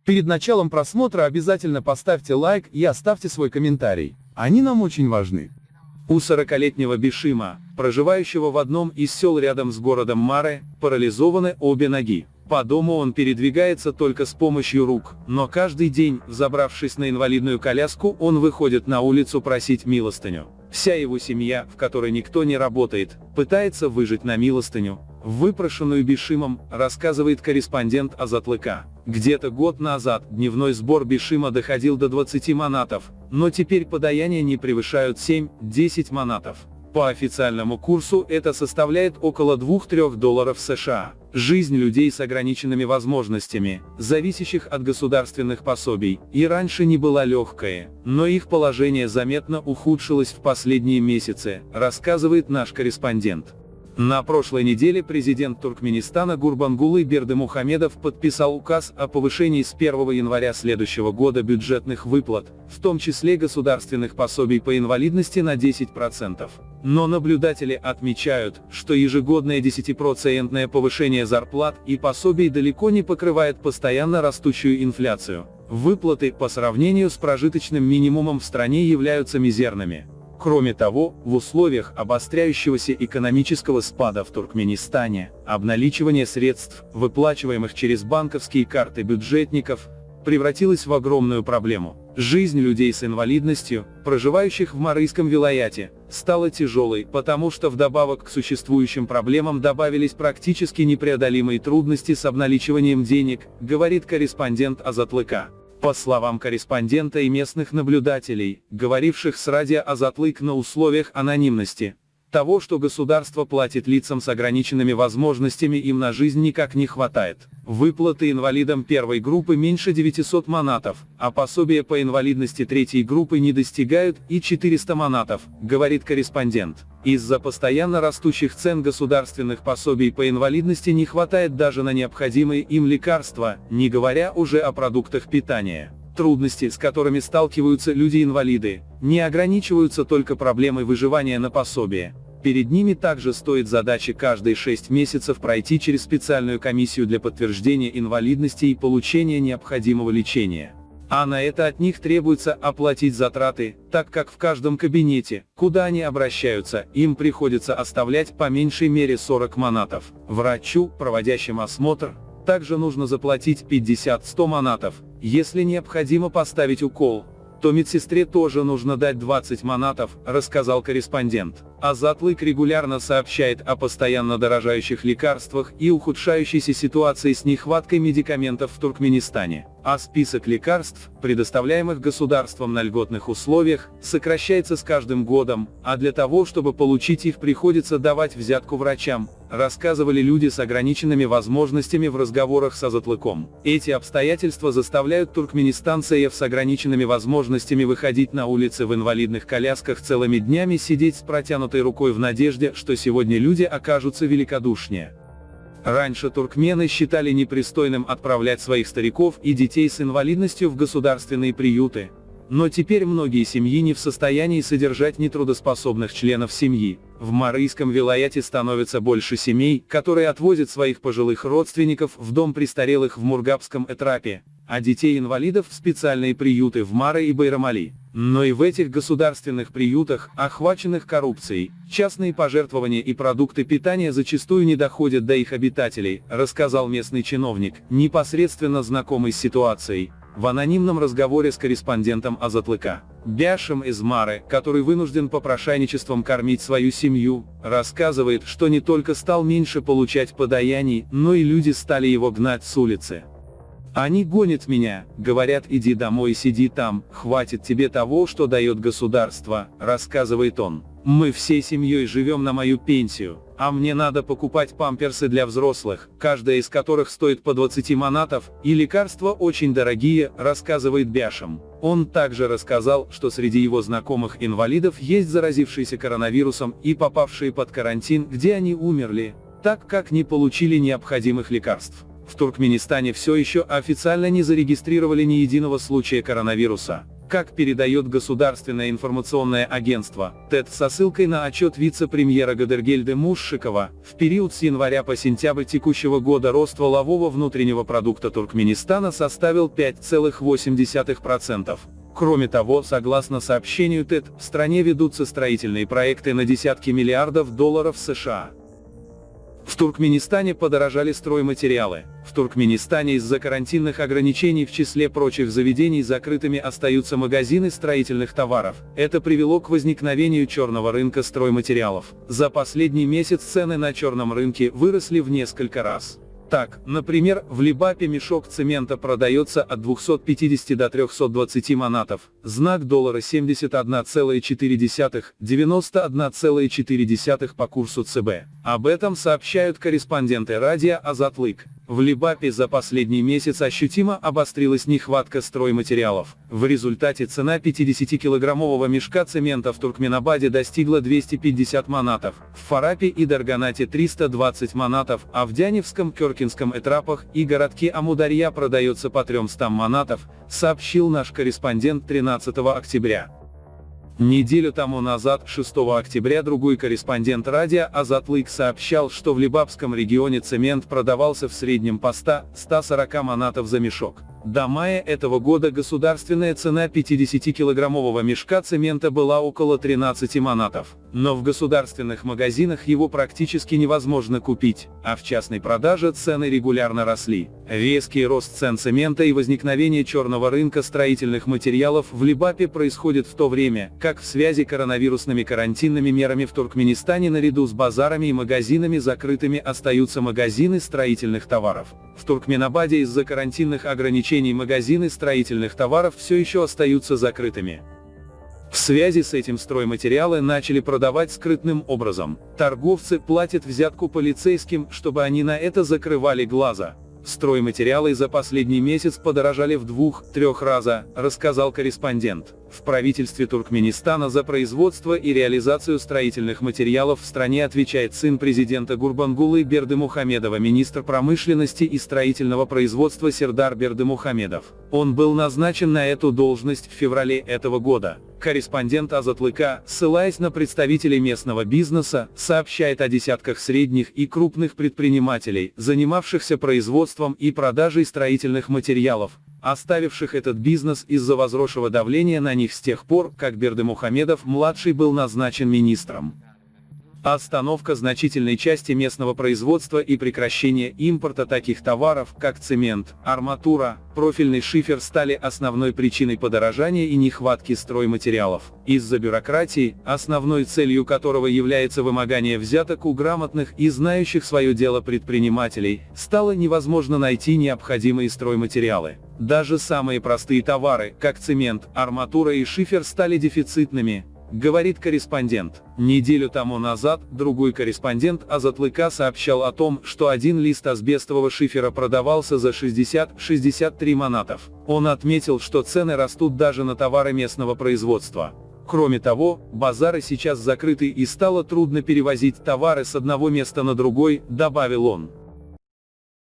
Перед началом просмотра обязательно поставьте лайк и оставьте свой комментарий. Они нам очень важны. У 40-летнего Бишима, проживающего в одном из сел рядом с городом Маре, парализованы обе ноги. По дому он передвигается только с помощью рук, но каждый день, взобравшись на инвалидную коляску, он выходит на улицу просить милостыню. Вся его семья, в которой никто не работает, пытается выжить на милостыню, выпрошенную Бишимом, рассказывает корреспондент Азатлыка. Где-то год назад дневной сбор Бишима доходил до 20 манатов, но теперь подаяния не превышают 7-10 манатов. По официальному курсу это составляет около 2-3 долларов США. Жизнь людей с ограниченными возможностями, зависящих от государственных пособий, и раньше не была легкой, но их положение заметно ухудшилось в последние месяцы, рассказывает наш корреспондент. На прошлой неделе президент Туркменистана Гурбангулы Бердымухамедов подписал указ о повышении с 1 января следующего года бюджетных выплат, в том числе государственных пособий по инвалидности на 10%. Но наблюдатели отмечают, что ежегодное 10% повышение зарплат и пособий далеко не покрывает постоянно растущую инфляцию. Выплаты по сравнению с прожиточным минимумом в стране являются мизерными. Кроме того, в условиях обостряющегося экономического спада в Туркменистане, обналичивание средств, выплачиваемых через банковские карты бюджетников, превратилось в огромную проблему. Жизнь людей с инвалидностью, проживающих в Марийском вилаяте, стала тяжелой, потому что вдобавок к существующим проблемам добавились практически непреодолимые трудности с обналичиванием денег, говорит корреспондент Азатлыка. По словам корреспондента и местных наблюдателей, говоривших с радио Азатлык на условиях анонимности, того, что государство платит лицам с ограниченными возможностями, им на жизнь никак не хватает. Выплаты инвалидам первой группы меньше 900 манатов, а пособия по инвалидности третьей группы не достигают и 400 манатов, говорит корреспондент. Из-за постоянно растущих цен государственных пособий по инвалидности не хватает даже на необходимые им лекарства, не говоря уже о продуктах питания. Трудности, с которыми сталкиваются люди-инвалиды, не ограничиваются только проблемой выживания на пособие. Перед ними также стоит задача каждые 6 месяцев пройти через специальную комиссию для подтверждения инвалидности и получения необходимого лечения. А на это от них требуется оплатить затраты, так как в каждом кабинете, куда они обращаются, им приходится оставлять по меньшей мере 40 манатов. Врачу, проводящему осмотр, также нужно заплатить 50-100 манатов. Если необходимо поставить укол, то медсестре тоже нужно дать 20 манатов, рассказал корреспондент. Азатлык регулярно сообщает о постоянно дорожающих лекарствах и ухудшающейся ситуации с нехваткой медикаментов в Туркменистане. А список лекарств, предоставляемых государством на льготных условиях, сокращается с каждым годом, а для того, чтобы получить их, приходится давать взятку врачам, рассказывали люди с ограниченными возможностями в разговорах с Азатлыком. Эти обстоятельства заставляют туркменистанцев с ограниченными возможностями выходить на улицы в инвалидных колясках целыми днями, сидеть с протянутой рукой в надежде, что сегодня люди окажутся великодушнее. Раньше туркмены считали непристойным отправлять своих стариков и детей с инвалидностью в государственные приюты. Но теперь многие семьи не в состоянии содержать нетрудоспособных членов семьи. В Марийском вилаяте становится больше семей, которые отвозят своих пожилых родственников в дом престарелых в Мургабском Этрапе, а детей-инвалидов в специальные приюты в Маре и Байрамали. Но и в этих государственных приютах, охваченных коррупцией, частные пожертвования и продукты питания зачастую не доходят до их обитателей, рассказал местный чиновник, непосредственно знакомый с ситуацией, в анонимном разговоре с корреспондентом Азатлыка. Бяшим из Мары, который вынужден попрошайничеством кормить свою семью, рассказывает, что не только стал меньше получать подаяний, но и люди стали его гнать с улицы. Они гонят меня, говорят: иди домой, сиди там, хватит тебе того, что дает государство, рассказывает он. Мы всей семьей живем на мою пенсию, а мне надо покупать памперсы для взрослых, каждая из которых стоит по 20 манатов, и лекарства очень дорогие, рассказывает Бяшим. Он также рассказал, что среди его знакомых инвалидов есть заразившиеся коронавирусом и попавшие под карантин, где они умерли, так как не получили необходимых лекарств. В Туркменистане все еще официально не зарегистрировали ни единого случая коронавируса. Как передает Государственное информационное агентство ТЭТ со ссылкой на отчет вице-премьера Гадергельды Мушшикова, в период с января по сентябрь текущего года рост валового внутреннего продукта Туркменистана составил 5,8%. Кроме того, согласно сообщению ТЭТ, в стране ведутся строительные проекты на десятки миллиардов долларов США. В Туркменистане подорожали стройматериалы. В Туркменистане из-за карантинных ограничений в числе прочих заведений закрытыми остаются магазины строительных товаров. Это привело к возникновению черного рынка стройматериалов. За последний месяц цены на черном рынке выросли в несколько раз. Так, например, в Либапе мешок цемента продается от 250 до 320 манатов, знак доллара 71,4, 91,4 по курсу ЦБ. Об этом сообщают корреспонденты радио «Азатлык». В Либапе за последний месяц ощутимо обострилась нехватка стройматериалов. В результате цена 50-килограммового мешка цемента в Туркменабаде достигла 250 манатов, в Фарапе и Дарганате 320 манатов, а в Дяневском, Кёркинском этрапах и городке Амударья продается по 300 манатов, сообщил наш корреспондент 13 октября. Неделю тому назад, 6 октября, другой корреспондент радио «Азатлык» сообщал, что в Либапском регионе цемент продавался в среднем по 100-140 манатов за мешок. До мая этого года государственная цена 50-килограммового мешка цемента была около 13 манатов. Но в государственных магазинах его практически невозможно купить, а в частной продаже цены регулярно росли. Резкий рост цен цемента и возникновение черного рынка строительных материалов в Либапе происходит в то время, как в связи с коронавирусными карантинными мерами в Туркменистане наряду с базарами и магазинами закрытыми остаются магазины строительных товаров. В Туркменабаде из-за карантинных ограничений магазины строительных товаров все еще остаются закрытыми. В связи с этим стройматериалы начали продавать скрытным образом. Торговцы платят взятку полицейским, чтобы они на это закрывали глаза. Стройматериалы за последний месяц подорожали в 2-3 раза, рассказал корреспондент. В правительстве Туркменистана за производство и реализацию строительных материалов в стране отвечает сын президента Гурбангулы Бердымухамедова, министр промышленности и строительного производства Сердар Бердымухамедов. Он был назначен на эту должность в феврале этого года. Корреспондент Азатлыка, ссылаясь на представителей местного бизнеса, сообщает о десятках средних и крупных предпринимателей, занимавшихся производством и продажей строительных материалов, оставивших этот бизнес из-за возросшего давления на них с тех пор, как Бердымухамедов-младший был назначен министром. Остановка значительной части местного производства и прекращение импорта таких товаров, как цемент, арматура, профильный шифер стали основной причиной подорожания и нехватки стройматериалов. Из-за бюрократии, основной целью которого является вымогание взяток у грамотных и знающих свое дело предпринимателей, стало невозможно найти необходимые стройматериалы. Даже самые простые товары, как цемент, арматура и шифер, стали дефицитными, говорит корреспондент. Неделю тому назад, другой корреспондент Азатлыка сообщал о том, что один лист асбестового шифера продавался за 60-63 манатов. Он отметил, что цены растут даже на товары местного производства. Кроме того, базары сейчас закрыты и стало трудно перевозить товары с одного места на другой, добавил он.